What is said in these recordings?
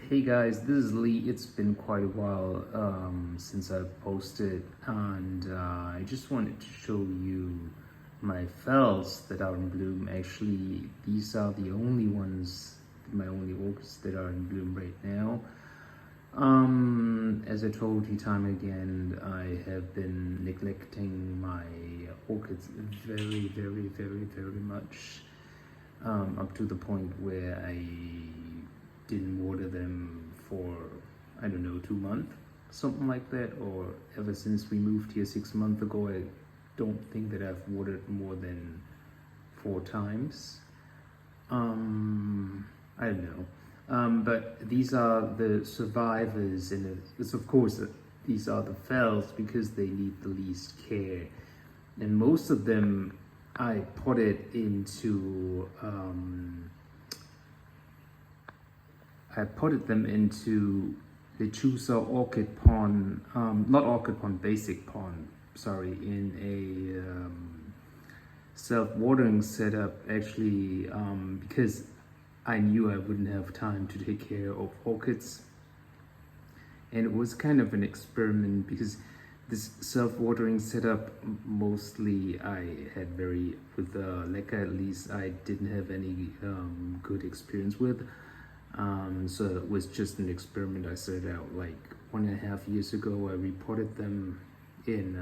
Hey guys, this is Lee. It's been quite a while since I've posted, and I just wanted to show you my Phals that are in bloom. Actually, these are the only ones, my only orchids that are in bloom right now. As I told you time and again, I have been neglecting my orchids very much, up to the point where I didn't water them for, I don't know, 2 months, something like that, or ever since we moved here 6 months ago. I don't think that I've watered more than 4 times. I don't know. But these are the survivors, and it's of course these are the Phals because they need the least care. And most of them I potted into Lechuza orchid pond, not orchid pond, basic pond, sorry, in a self-watering setup, actually, because I knew I wouldn't have time to take care of orchids. And it was kind of an experiment because this self-watering setup, mostly I had with Leca at least, I didn't have any good experience with. So it was just an experiment. I started out like 1.5 years ago. I reported them in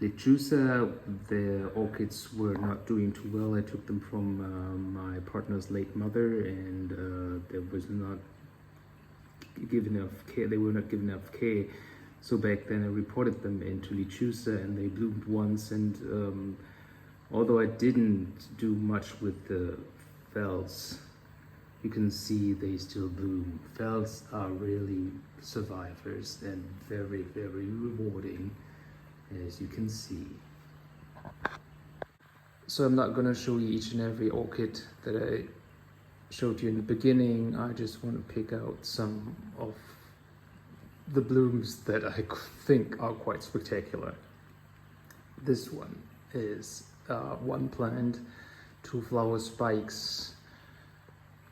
Lechuza. The orchids were not doing too well. I took them from my partner's late mother, and there was not given enough care. They were not given enough care. So back then I reported them into Lechuza, and they bloomed once. And although I didn't do much with the Phals, you can see they still bloom. Phals are really survivors and very rewarding, as you can see. So I'm not gonna show you each and every orchid that I showed you in the beginning. I just want to pick out some of the blooms that I think are quite spectacular. This one is 1 plant, 2 flower spikes.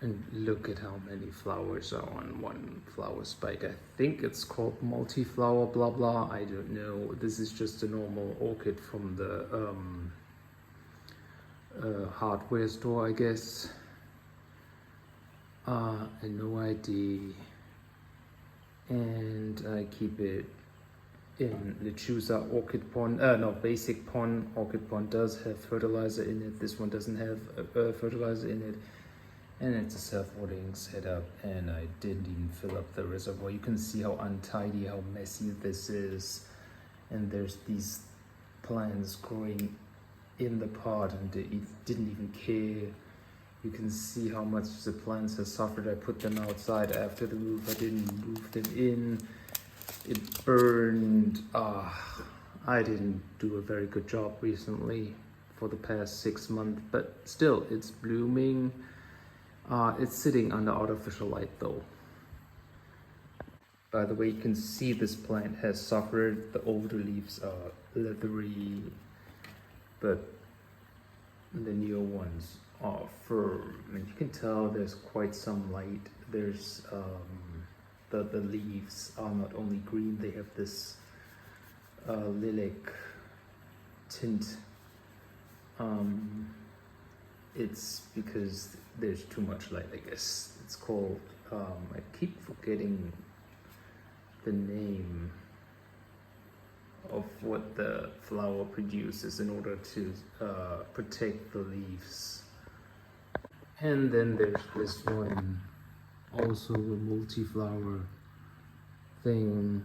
And look at how many flowers are on 1 flower spike. I think it's called multi-flower blah blah, I don't know. This is just a normal orchid from the hardware store, I guess. And no ID. And I keep it in Lechuza orchid pond. No, basic pond. Orchid pond does have fertilizer in it. This one doesn't have fertilizer in it. And it's a self-watering setup, and I didn't even fill up the reservoir. You can see how untidy, how messy this is. And there's these plants growing in the pot, and they didn't even care. You can see how much the plants have suffered. I put them outside after the move. I didn't move them in. It burned. I didn't do a very good job recently for the past 6 months, but still, it's blooming. It's sitting under artificial light though. By the way, you can see this plant has suffered. The older leaves are leathery, but the newer ones are firm. And you can tell there's quite some light. There's the leaves are not only green, they have this lilac tint. It's because there's too much light, I guess. It's called, I keep forgetting the name of what the flower produces in order to protect the leaves. And then there's this one, also a multi-flower thing.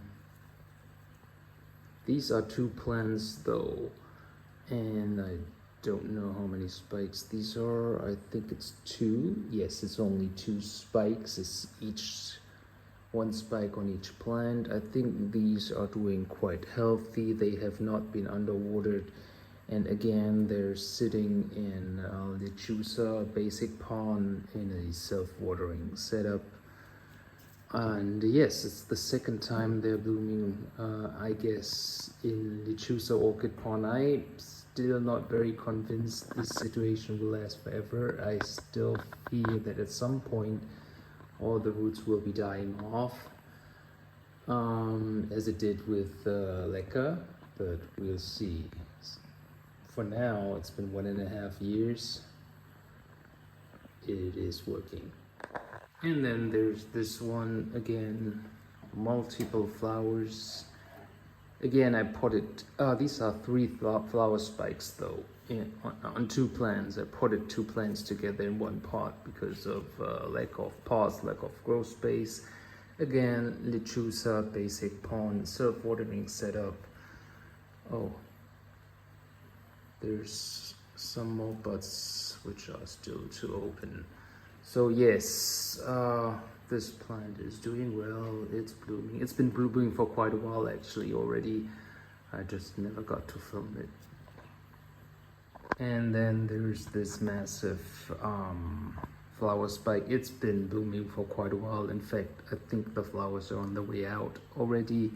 These are 2 plants though, and I don't know how many spikes these are. I think it's 2. Yes, it's only 2 spikes. It's each 1 spike on each plant. I think these are doing quite healthy. They have not been underwatered, and again, they're sitting in Lechuza basic pond in a self-watering setup. And yes, it's the 2nd time they're blooming, I guess, in Lechuza orchid pond. I'm still not very convinced this situation will last forever. I still feel that at some point all the roots will be dying off, as it did with Leca, but we'll see. For now, it's been 1.5 years. It is working. And then there's this one again, multiple flowers. Again, I potted, these are 3 flower spikes though, on 2 plants. I potted 2 plants together in one pot because of lack of pots, lack of growth space. Again, Lechuza, basic pond, self-watering setup. Oh, there's some more buds which are still to open. So yes, this plant is doing well. It's blooming. It's been blooming for quite a while actually already. I just never got to film it. And then there's this massive flower spike. It's been blooming for quite a while. In fact, I think the flowers are on the way out already.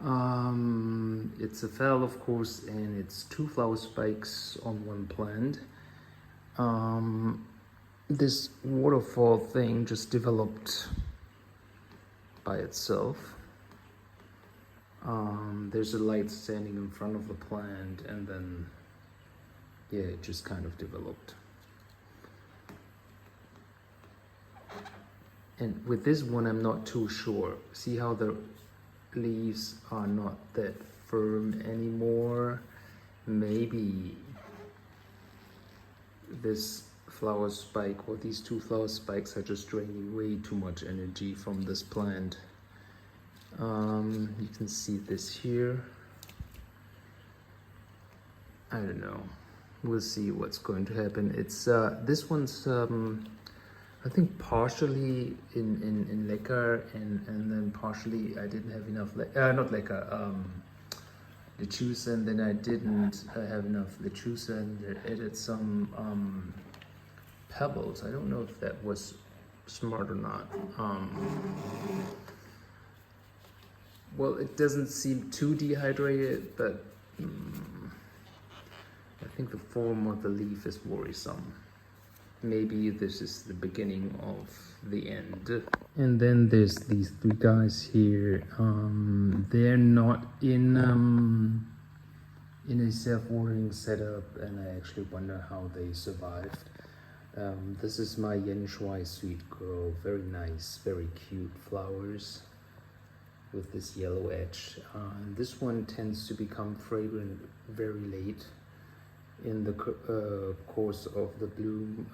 It's a Phal, of course, and it's 2 flower spikes on 1 plant. This waterfall thing just developed by itself. There's a light standing in front of the plant, and then yeah, it just kind of developed. And with this one, I'm not too sure. See how the leaves are not that firm anymore? Maybe this flower spike or these 2 flower spikes are just draining way too much energy from this plant. You can see this here. I don't know. We'll see what's going to happen. It's this one's I think partially in Leca, and then partially I didn't have enough not Leca, Lechuza, and then I didn't have enough Lechuza, and I added some pebbles. I don't know if that was smart or not. Well, it doesn't seem too dehydrated, but I think the form of the leaf is worrisome. Maybe this is the beginning of the end. And then there's these 3 guys here. They're not in a self-watering setup, and I actually wonder how they survived. This is my Yen Shui Sweet Girl. Very nice, very cute flowers with this yellow edge. This one tends to become fragrant very late in the course of the bloom.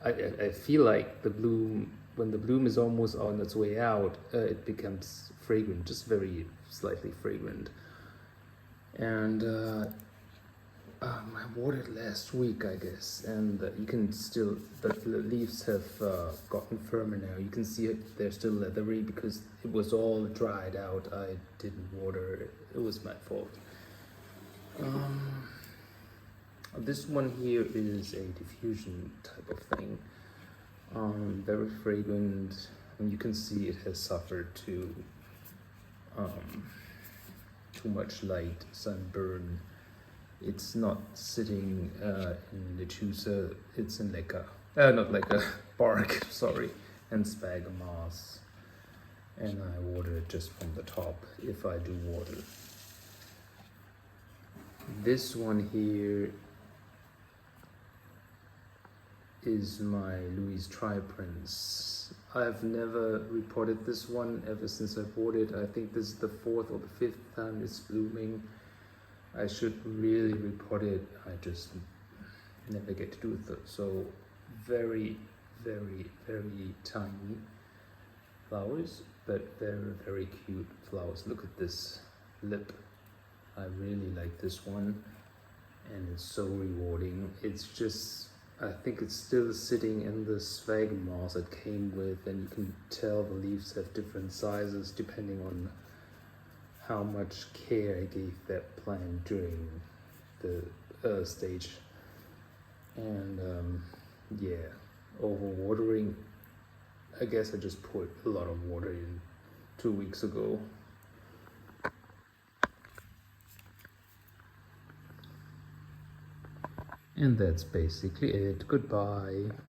I feel like the bloom, when the bloom is almost on its way out, it becomes fragrant, just very slightly fragrant. And I watered last week, I guess, and you can still, the leaves have gotten firmer now. You can see it, they're still leathery because it was all dried out. I didn't water, it was my fault. This one here is a diffusion type of thing. Very fragrant, and you can see it has suffered too much light, sunburn. It's not sitting in Lechuza, it's in Leca. Not Leca, bark, sorry, and sphagomoss. And I water it just from the top, if I do water. This one here is my Louis Tri-Prince. I've never reported this one ever since I bought it. I think this is the 4th or the 5th time it's blooming. I should really report it. I just never get to do it. So very, very, very tiny flowers, but very, very cute flowers. Look at this lip. I really like this one, and it's so rewarding. It's just, I think it's still sitting in the sphagomoss it came with, and you can tell the leaves have different sizes depending on how much care I gave that plant during the stage. And yeah, overwatering, I guess I just put a lot of water in 2 weeks ago. And that's basically it. Goodbye.